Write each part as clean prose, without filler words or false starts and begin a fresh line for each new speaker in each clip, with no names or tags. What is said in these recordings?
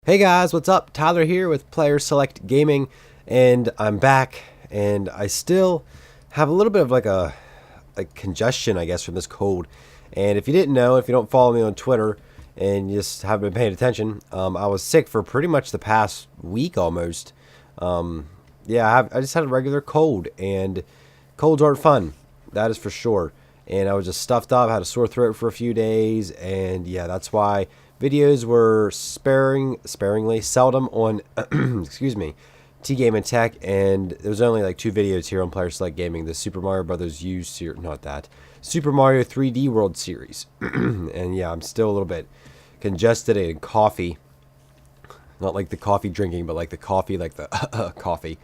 Hey guys, what's up? Tyler here with PlayerSelectGaming, and I'm back, and I still have a little bit of like a congestion, I guess, from this cold. And if you didn't know, if you don't follow me on Twitter and you just haven't been paying attention, I was sick for pretty much the past week almost. Yeah, I just had a regular cold, and colds aren't fun, that is for sure. And I was just stuffed up, had a sore throat for a few days, and yeah, that's why videos were sparingly seldom on excuse me, T-Game and Tech, and there was only like 2 videos here on Player Select Gaming, the Super Mario Brothers U series, not that, Super Mario 3D World Series. And yeah, I'm still a little bit congested and coffee, not like the coffee drinking, but like the coffee, like the coffee.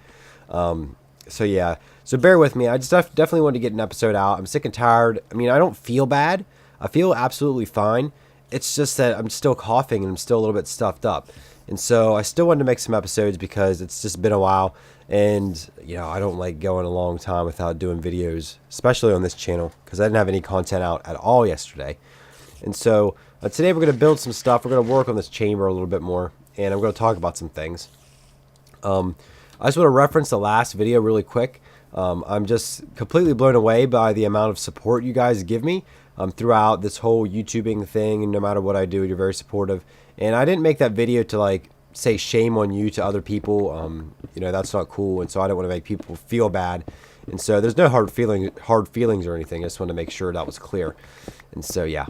So yeah, so bear with me. I just definitely wanted to get an episode out. I'm sick and tired. I mean, I don't feel bad. I feel absolutely fine. It's just that I'm still coughing and I'm still a little bit stuffed up. And so I still wanted to make some episodes because it's just been a while. And, you know, I don't like going a long time without doing videos, especially on this channel, because I didn't have any content out at all yesterday. And so today we're going to build some stuff. We're going to work on this chamber a little bit more. And I'm going to talk about some things. I just want to reference the last video really quick. I'm just completely blown away by the amount of support you guys give me throughout this whole YouTubing thing, and no matter what I do, you're very supportive. And I didn't make that video to like say shame on you to other people. You know, that's not cool, and so I don't want to make people feel bad. And so there's no hard feelings or anything. I just want to make sure that was clear. And so yeah.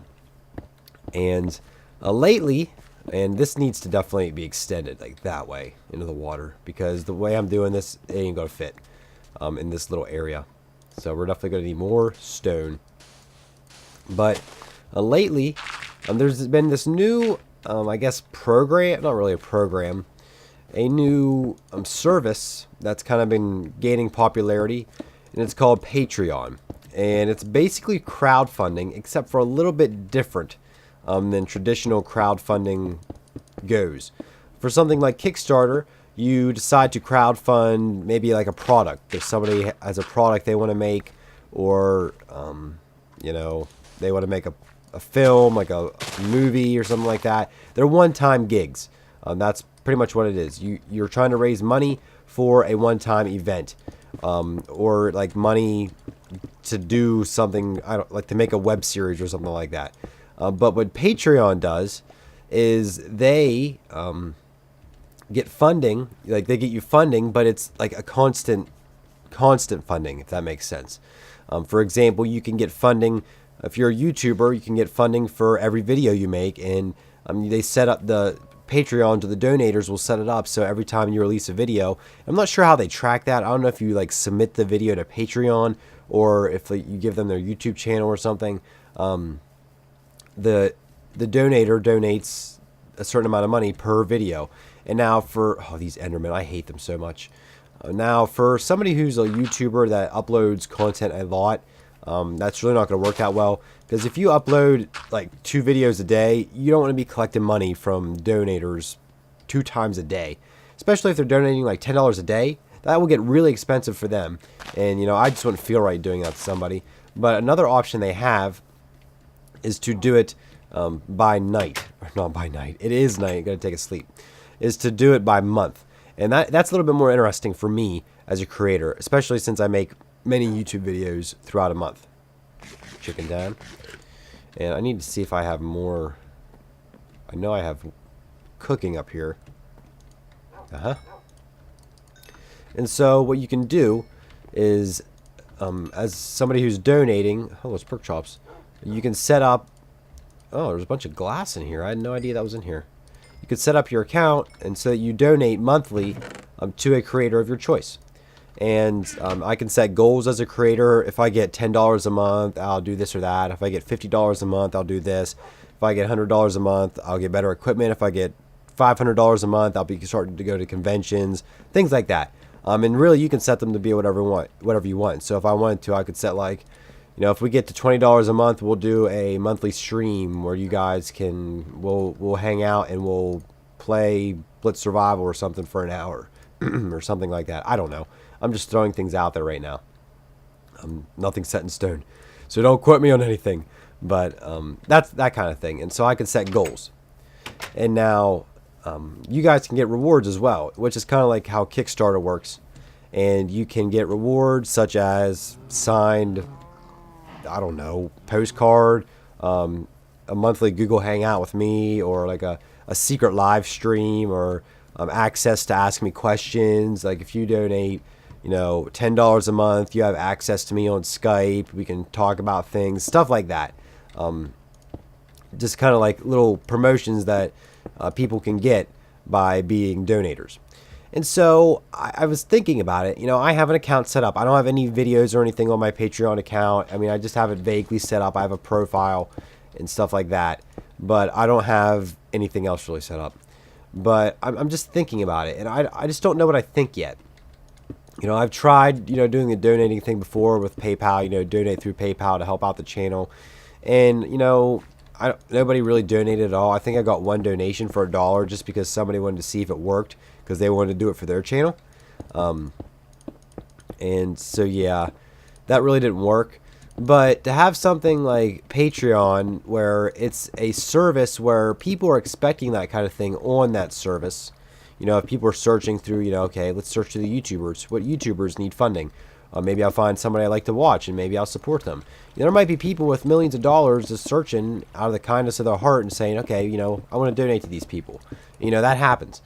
And lately, and this needs to definitely be extended like that way into the water, because the way I'm doing this, it ain't gonna fit in this little area. So we're definitely gonna need more stone. But lately, there's been this new, I guess, program, not really a program, a new service that's kind of been gaining popularity, and it's called Patreon. And it's basically crowdfunding, except for a little bit different than traditional crowdfunding goes. For something like Kickstarter, you decide to crowdfund maybe like a product. If somebody has a product they want to make, or you know, they want to make a film, like a movie or something like that. They're one-time gigs. That's pretty much what it is. You're trying to raise money for a one-time event, or like money to do something, I don't like, to make a web series or something like that. But what Patreon does is they get funding, like they get you funding, but it's like a constant funding, if that makes sense. For example, you can get funding, if you're a YouTuber, you can get funding for every video you make, and they set up the Patreons, or the donators will set it up so every time you release a video, I'm not sure how they track that. I don't know if you like submit the video to Patreon, or if like, you give them their YouTube channel or something. The donator donates a certain amount of money per video. And now for, oh, these Endermen, I hate them so much. Now for somebody who's a YouTuber that uploads content a lot, that's really not going to work out well, because if you upload like 2 videos a day, you don't want to be collecting money from donators 2 times a day, especially if they're donating like $10 a day. That will get really expensive for them, and you know, I just wouldn't feel right doing that to somebody. But another option they have is to do it by night, or not by night, it is night, you gotta take a sleep, is to do it by month. And that's a little bit more interesting for me as a creator, especially since I make many YouTube videos throughout a month. Chicken down. And I need to see if I have more. I know I have cooking up here. And so what you can do is, as somebody who's donating, oh, those pork chops, you can set up, oh, there's a bunch of glass in here. I had no idea that was in here. You could set up your account, and so that you donate monthly to a creator of your choice. And I can set goals as a creator. If I get $10 a month, I'll do this or that. If I get $50 a month, I'll do this. If I get $100 a month, I'll get better equipment. If I get $500 a month, I'll be starting to go to conventions, things like that. And really, you can set them to be whatever you want. So if I wanted to, I could set like, you know, if we get to $20 a month, we'll do a monthly stream where you guys can, we'll hang out and we'll play Blitz Survival or something for an hour or something like that. I don't know. I'm just throwing things out there right now. Nothing's set in stone, so don't quote me on anything. But that's that kind of thing. And so I can set goals. And now you guys can get rewards as well, which is kind of like how Kickstarter works. And you can get rewards such as signed, I don't know, postcard, a monthly Google Hangout with me, or like a secret live stream, or access to ask me questions. Like if you donate, $10 a month, you have access to me on Skype. We can talk about things, stuff like that. Just kind of like little promotions that people can get by being donators. And so I was thinking about it. I have an account set up. I don't have any videos or anything on my Patreon account. I mean, I just have it vaguely set up. I have a profile and stuff like that, but I don't have anything else really set up. But I'm just thinking about it, and I just don't know what I think yet. I've tried, doing the donating thing before with PayPal, donate through PayPal to help out the channel. And, nobody really donated at all. I think I got one donation for $1 just because somebody wanted to see if it worked, because they wanted to do it for their channel. And so, yeah, that really didn't work. But to have something like Patreon, where it's a service where people are expecting that kind of thing on that service, if people are searching through, okay, let's search through the YouTubers. What YouTubers need funding? Maybe I'll find somebody I like to watch, and maybe I'll support them. There might be people with millions of dollars just searching out of the kindness of their heart and saying, okay, I want to donate to these people. That happens.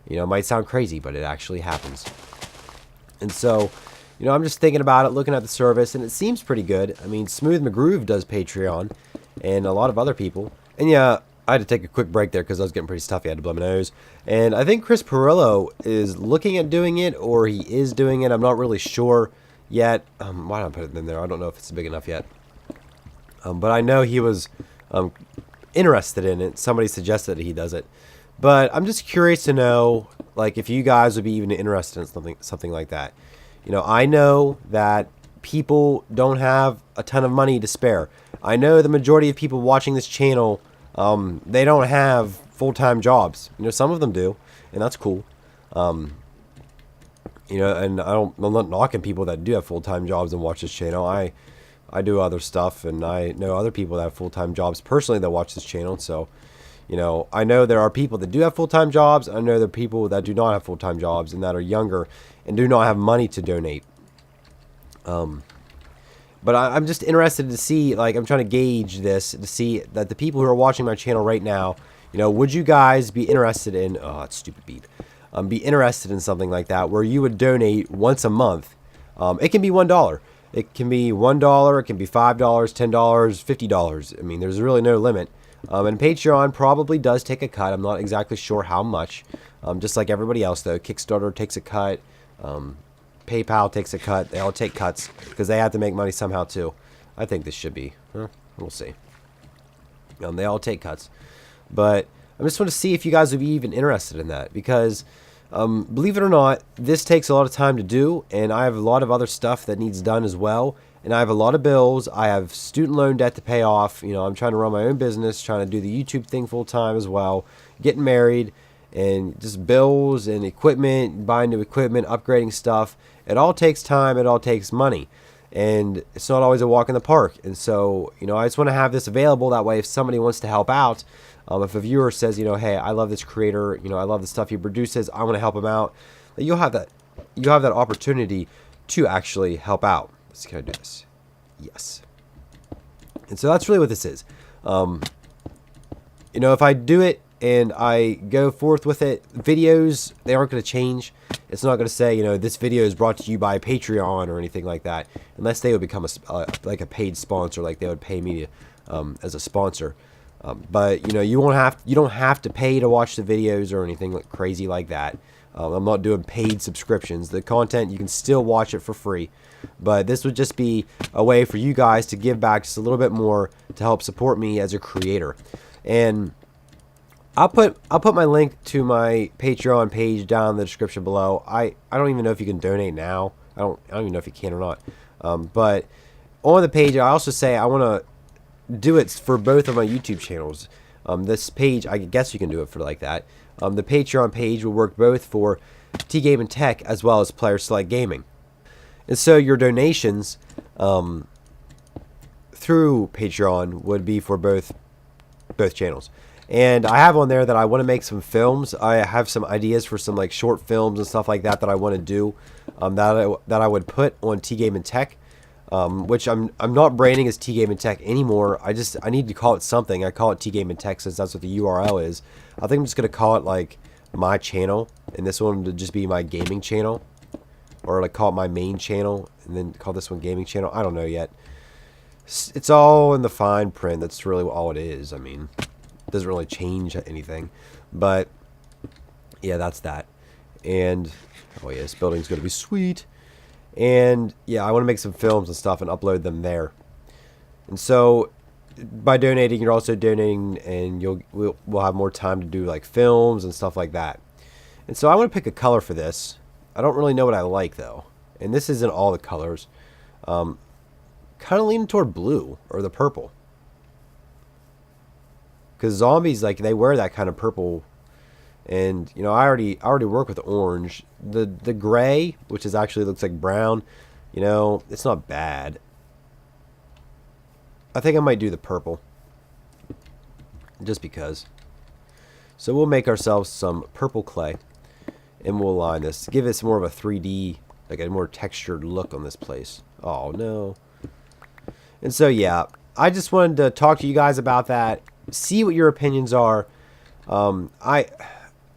It might sound crazy, but it actually happens. And so, I'm just thinking about it, looking at the service, and it seems pretty good. I mean, Smooth McGroove does Patreon, and a lot of other people. And yeah, I had to take a quick break there because I was getting pretty stuffy. I had to blow my nose. And I think Chris Perillo is looking at doing it, or he is doing it. I'm not really sure yet. Why don't I put it in there? I don't know if it's big enough yet. But I know he was interested in it. Somebody suggested that he does it. But I'm just curious to know, like, if you guys would be even interested in something like that. I know that people don't have a ton of money to spare. I know the majority of people watching this channel, they don't have full-time jobs. Some of them do, and that's cool. And I'm not knocking people that do have full-time jobs and watch this channel. I do other stuff, and I know other people that have full-time jobs personally that watch this channel. So, I know there are people that do have full-time jobs. I know there are people that do not have full-time jobs and that are younger and do not have money to donate. But I'm just interested to see, like, I'm trying to gauge this to see that the people who are watching my channel right now, would you guys be interested in, oh, it's stupid beep, be interested in something like that where you would donate once a month. It can be $1. It can be $1. It can be $5, $10, $50. I mean, there's really no limit. And Patreon probably does take a cut. I'm not exactly sure how much. Just like everybody else, though. Kickstarter takes a cut. PayPal takes a cut. They all take cuts because they have to make money somehow, too. I think this should be. We'll see. They all take cuts. But I just want to see if you guys would be even interested in that. Because, believe it or not, this takes a lot of time to do. And I have a lot of other stuff that needs done as well. And I have a lot of bills. I have student loan debt to pay off. I'm trying to run my own business, trying to do the YouTube thing full time as well. Getting married, and just bills and equipment, buying new equipment, upgrading stuff. It all takes time. It all takes money. And it's not always a walk in the park. And so, I just want to have this available. That way, if somebody wants to help out, if a viewer says, hey, I love this creator, I love the stuff he produces, I want to help him out, that you'll have that opportunity to actually help out. Let's kind of do this. Yes. And so that's really what this is. If I do it and I go forth with it, videos, they aren't going to change. It's not going to say, this video is brought to you by Patreon or anything like that, unless they would become like a paid sponsor, like they would pay me as a sponsor. But you don't have to pay to watch the videos or anything like crazy like that. I'm not doing paid subscriptions. The content, you can still watch it for free. But this would just be a way for you guys to give back just a little bit more to help support me as a creator. And I'll put my link to my Patreon page down in the description below. I don't even know if you can donate now. I don't even know if you can or not. But on the page, I also say I want to do it for both of my YouTube channels. This page, I guess you can do it for like that. The Patreon page will work both for T-Game and Tech as well as PlayerSelectGaming. And so your donations through Patreon would be for both channels.
And I have on there that I want to make some films. I have some ideas for some like short films and stuff like that that I want to do, that I would put on T Game and Tech, which I'm not branding as T Game and Tech anymore. I need to call it something. I call it T Game and Tech since that's what the URL is. I think I'm just gonna call it like my channel, and this one to just be my gaming channel, or like call it my main channel, and then call this one gaming channel. I don't know yet. It's all in the fine print. That's really all it is. I mean, it doesn't really change anything, but yeah, that's that. And oh yeah, this building's gonna be sweet. And yeah, I want to make some films and stuff and upload them there. And so by donating, you're also donating, and we'll have more time to do like films and stuff like that. And so I want to pick a color for this. I don't really know what I like though, and this isn't all the colors. Kind of leaning toward blue or the purple, because zombies, like, they wear that kind of purple. And you know, I already work with orange. The gray, which is actually looks like brown, you know, it's not bad. I think I might do the purple, just because. So we'll make ourselves some purple clay, and we'll line this, give it some more of a 3D, like a more textured look on this place. Oh no. And so yeah, I just wanted to talk to you guys about that, see what your opinions are.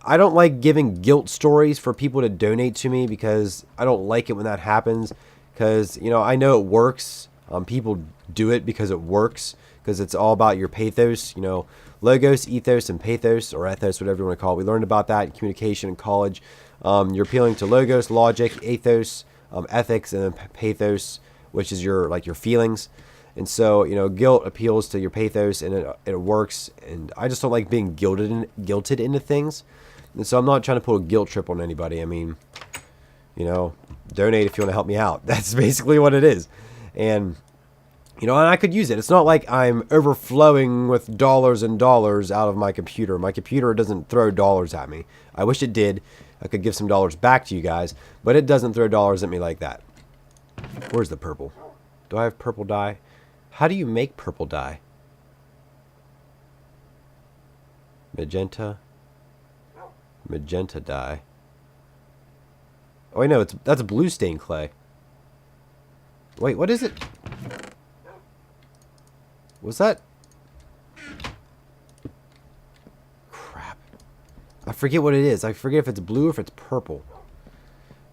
I don't like giving guilt stories for people to donate to me, because I don't like it when that happens, because, you know, I know it works. People do it because it works, because it's all about your pathos, you know, logos, ethos, and pathos, or ethos, whatever you want to call it. We learned about that in communication in college. You're appealing to logos, logic, ethos, ethics, and then pathos, which is your feelings. And so, you know, guilt appeals to your pathos, and it works. And I just don't like being guilted into things. And so I'm not trying to pull a guilt trip on anybody. I mean, you know, donate if you want to help me out. That's basically what it is. And, you know, and I could use it. It's not like I'm overflowing with dollars and dollars out of my computer. My computer doesn't throw dollars at me. I wish it did. I could give some dollars back to you guys, but it doesn't throw dollars at me like that. Where's the purple? Do I have purple dye? How do you make purple dye? Magenta dye. Oh wait, no, that's blue stain clay. Wait, what is it? Was that? Crap. I forget what it is. I forget if it's blue or if it's purple.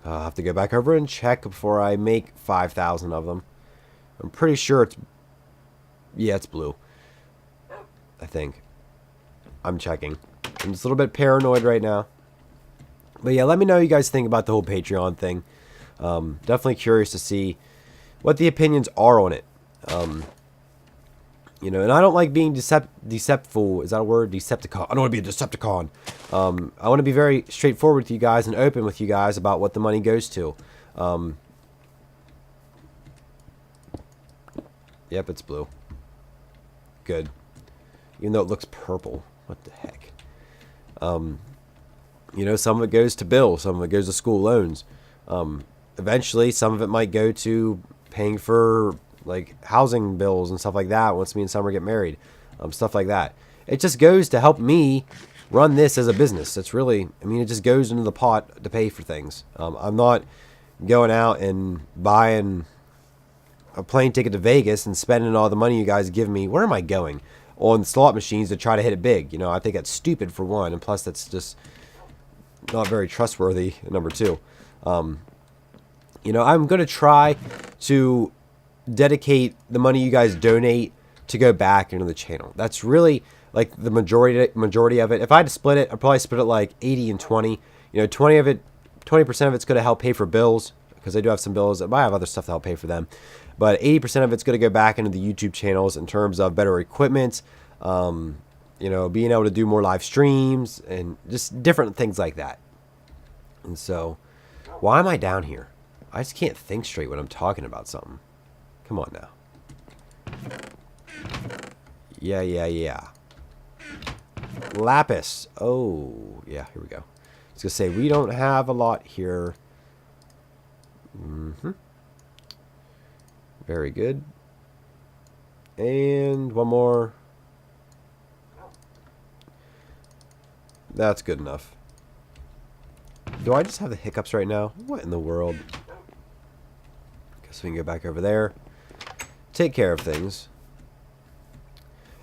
I'll have to go back over and check before I make 5,000 of them. I'm pretty sure it's... Yeah, it's blue. I think. I'm checking. I'm just a little bit paranoid right now. But yeah, let me know what you guys think about the whole Patreon thing. Definitely curious to see what the opinions are on it. You know, and I don't like being deceptful. Is that a word? Decepticon. I don't want to be a Decepticon. I want to be very straightforward with you guys and open with you guys about what the money goes to. Yep, it's blue. Good. Even though it looks purple. What the heck? You know, some of it goes to bills. Some of it goes to school loans. Eventually, some of it might go to paying for, like, housing bills and stuff like that once me and Summer get married. Stuff like that. It just goes to help me run this as a business. It's really, I mean, it just goes into the pot to pay for things. I'm not going out and buying a plane ticket to Vegas and spending all the money you guys give me. Where am I going? On slot machines to try to hit it big. You know, I think that's stupid, for one, and plus that's just not very trustworthy, number two. You know, I'm going to try to dedicate the money you guys donate to go back into the channel. That's really like the majority of it. If I had to split it, I'd probably split it like 80 and 20. You know, 20% of it's going to help pay for bills, because I do have some bills. I have other stuff to help pay for them. But 80% of it's going to go back into the YouTube channels in terms of better equipment, you know, being able to do more live streams and just different things like that. And so, why am I down here? I just can't think straight when I'm talking about something. Come on now. Yeah. Lapis. Oh, yeah, here we go. I was going to say, we don't have a lot here. Very good. And one more. That's good enough. Do I just have the hiccups right now? What in the world? Guess we can go back over there. Take care of things.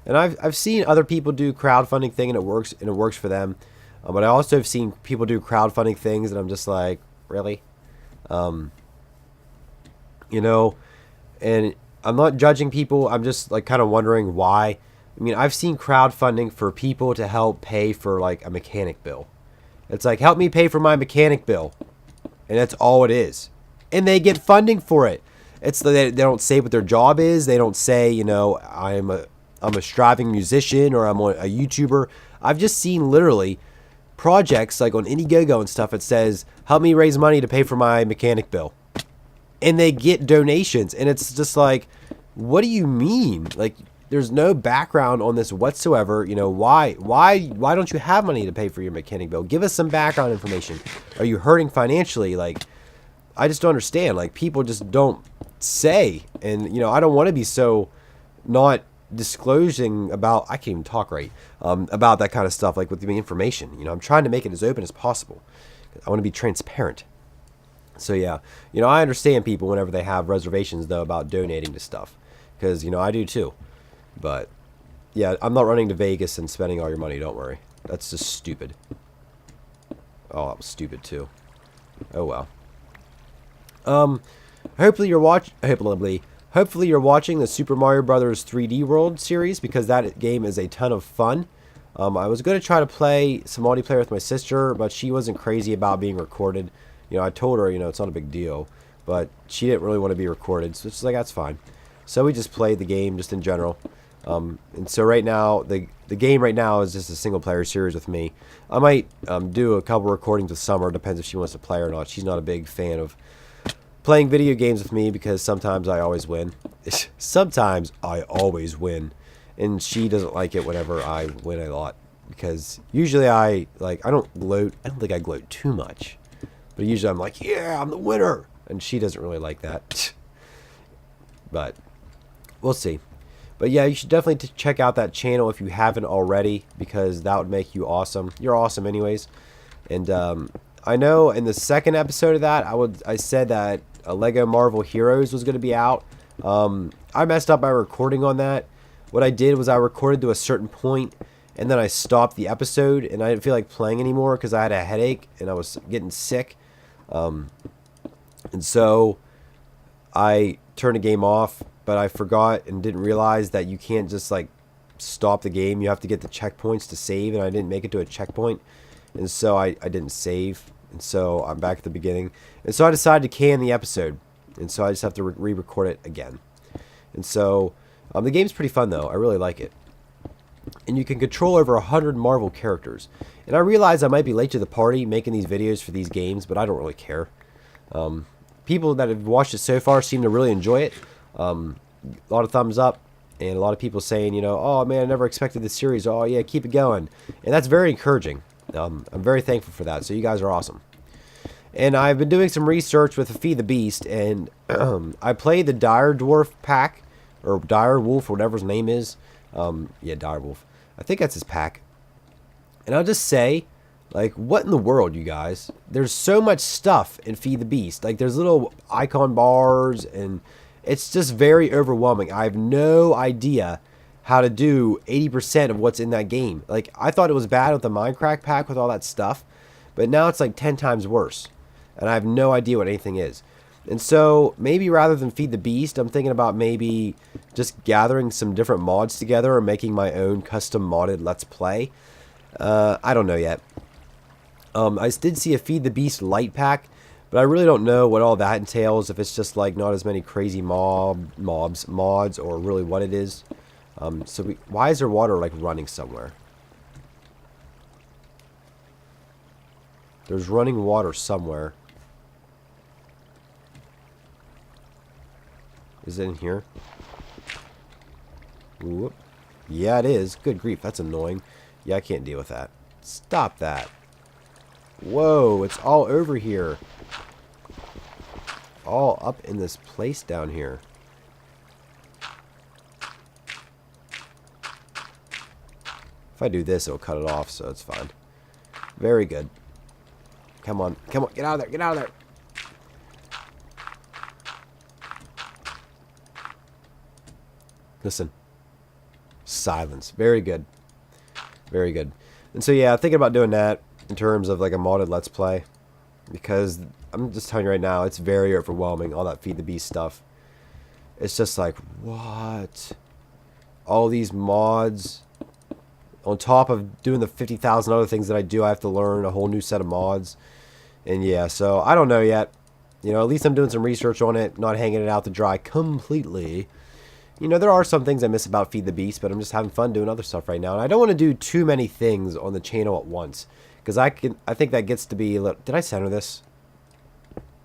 And I've seen other people do crowdfunding thing and it works for them. But I also have seen people do crowdfunding things and I'm just like, really? You know, and I'm not judging people. I'm just like kind of wondering why. I mean, I've seen crowdfunding for people to help pay for like a mechanic bill. It's like, help me pay for my mechanic bill. And that's all it is. And they get funding for it. It's they don't say what their job is. They don't say, you know, I'm a striving musician or I'm a YouTuber. I've just seen literally projects like on Indiegogo and stuff. It says, help me raise money to pay for my mechanic bill. And they get donations. And it's just like, what do you mean? Like, there's no background on this whatsoever. You know, why don't you have money to pay for your mechanic bill? Give us some background information. Are you hurting financially? Like, I just don't understand. Like, people just don't say. And, you know, I don't want to be so not disclosing about, I can't even talk right, about that kind of stuff, like with the information. You know, I'm trying to make it as open as possible. I want to be transparent. So, yeah, you know, I understand people whenever they have reservations, though, about donating to stuff. Because, you know, I do, too. But, yeah, I'm not running to Vegas and spending all your money, don't worry. That's just stupid. Oh, that was stupid, too. Oh, well. Hopefully you're watching the Super Mario Brothers 3D World series, because that game is a ton of fun. I was going to try to play some multiplayer with my sister, but she wasn't crazy about being recorded. You know, I told her, you know, it's not a big deal, but she didn't really want to be recorded, so it's like, that's fine. So we just played the game just in general. And so right now, the game right now is just a single player series with me. I might do a couple recordings with Summer, depends if she wants to play or not. She's not a big fan of playing video games with me because sometimes I always win. Sometimes I always win. And she doesn't like it whenever I win a lot. Because usually I don't gloat. I don't think I gloat too much. But usually I'm like, yeah, I'm the winner. And she doesn't really like that. But we'll see. But yeah, you should definitely check out that channel if you haven't already, because that would make you awesome. You're awesome anyways. And I know in the second episode of that, I said that a Lego Marvel Heroes was going to be out. I messed up my recording on that. What I did was I recorded to a certain point, and then I stopped the episode, and I didn't feel like playing anymore because I had a headache and I was getting sick. And so I turned the game off, but I forgot and didn't realize that you can't just like stop the game. You have to get the checkpoints to save, and I didn't make it to a checkpoint, and so I didn't save, and so I'm back at the beginning. And so I decided to can the episode, and so I just have to re-record it again. And so the game's pretty fun though. I really like it. And you can control over 100 Marvel characters. And I realize I might be late to the party making these videos for these games, but I don't really care. People that have watched it so far seem to really enjoy it. A lot of thumbs up, and a lot of people saying, you know, oh man, I never expected this series. Oh yeah, keep it going. And that's very encouraging. I'm very thankful for that. So you guys are awesome. And I've been doing some research with Feed the Beast, and I played the Dire Dwarf pack, or Dire Wolf, or whatever his name is. Yeah, Dire Wolf. I think that's his pack. And I'll just say, like, what in the world, you guys? There's so much stuff in Feed the Beast. Like, there's little icon bars, and it's just very overwhelming. I have no idea how to do 80% of what's in that game. Like, I thought it was bad with the Minecraft pack with all that stuff, but now it's like 10 times worse. And I have no idea what anything is. And so maybe rather than Feed the Beast, I'm thinking about maybe just gathering some different mods together or making my own custom modded Let's Play. I don't know yet. I did see a Feed the Beast light pack, but I really don't know what all that entails, if it's just like not as many crazy mods, or really what it is. Why is there water like running somewhere? There's running water somewhere. Is it in here? Whoop. Yeah, it is. Good grief, that's annoying. Yeah, I can't deal with that. Stop that. Whoa, it's all over here. All up in this place down here. If I do this, it'll cut it off, so it's fine. Very good. Come on. Come on. Get out of there. Get out of there. Listen. Silence. Very good. Very good. And so, yeah, thinking about doing that in terms of like a modded Let's Play. Because I'm just telling you right now, it's very overwhelming, all that Feed the Beast stuff. It's just like, what? All these mods. On top of doing the 50,000 other things that I do, I have to learn a whole new set of mods. And yeah, so I don't know yet. You know, at least I'm doing some research on it, not hanging it out to dry completely. You know, there are some things I miss about Feed the Beast, but I'm just having fun doing other stuff right now. And I don't want to do too many things on the channel at once. Because I think that gets to be... Did I center this?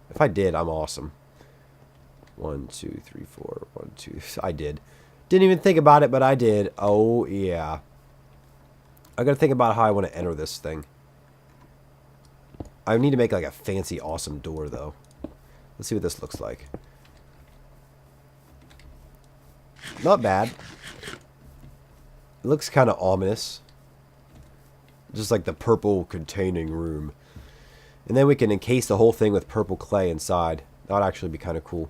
If I did, I'm awesome. 1, 2, 3, 4. 1, 2. I did. Didn't even think about it, but I did. Oh, yeah. I got to think about how I want to enter this thing. I need to make like a fancy, awesome door, though. Let's see what this looks like. Not bad. It looks kind of ominous. Just like the purple containing room. And then we can encase the whole thing with purple clay inside. That would actually be kind of cool.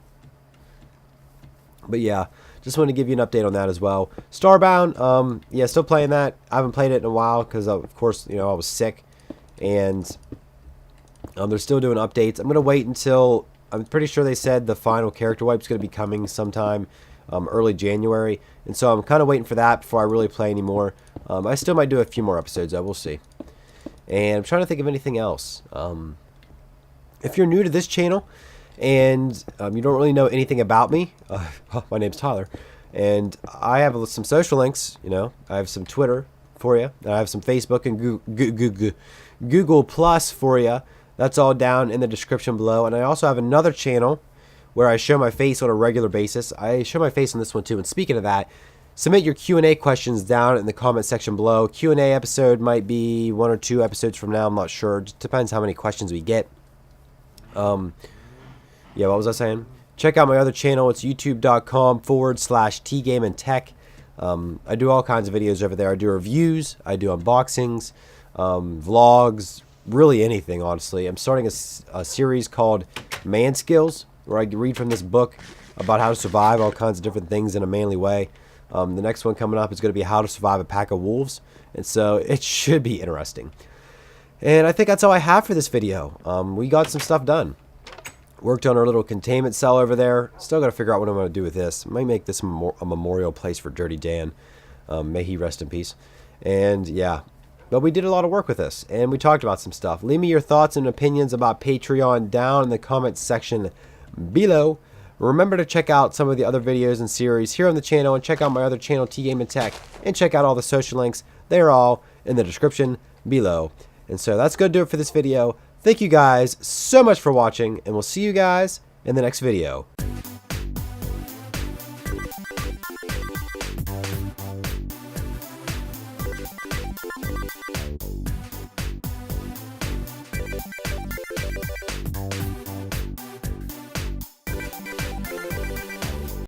But yeah, just wanted to give you an update on that as well. Starbound, yeah, still playing that. I haven't played it in a while because, of course, you know, I was sick. And they're still doing updates. I'm going to wait until... I'm pretty sure they said the final character wipe is going to be coming sometime early January. And so I'm kind of waiting for that before I really play anymore. I still might do a few more episodes, though. We'll see. And I'm trying to think of anything else. If you're new to this channel and you don't really know anything about me, my name's Tyler. And I have some social links, you know. I have some Twitter for you. And I have some Facebook and Google Plus for you. That's all down in the description below. And I also have another channel where I show my face on a regular basis. I show my face on this one too. And speaking of that, submit your Q&A questions down in the comment section below. Q&A episode might be 1 or 2 episodes from now. I'm not sure. It just depends how many questions we get. Yeah, what was I saying? Check out my other channel. It's youtube.com/tgameandtech. I do all kinds of videos over there. I do reviews. I do unboxings, vlogs, really anything, honestly. I'm starting a series called Man Skills, where I read from this book about how to survive all kinds of different things in a manly way. The next one coming up is going to be how to survive a pack of wolves. And so it should be interesting. And I think that's all I have for this video. We got some stuff done. Worked on our little containment cell over there. Still got to figure out what I'm going to do with this. Might make this a memorial place for Dirty Dan. May he rest in peace. And yeah. But we did a lot of work with this. And we talked about some stuff. Leave me your thoughts and opinions about Patreon down in the comments section below. Remember to check out some of the other videos and series here on the channel, and check out my other channel, T-Game and Tech, and check out all the social links. They're all in the description below. And so that's going to do it for this video. Thank you guys so much for watching, and we'll see you guys in the next video.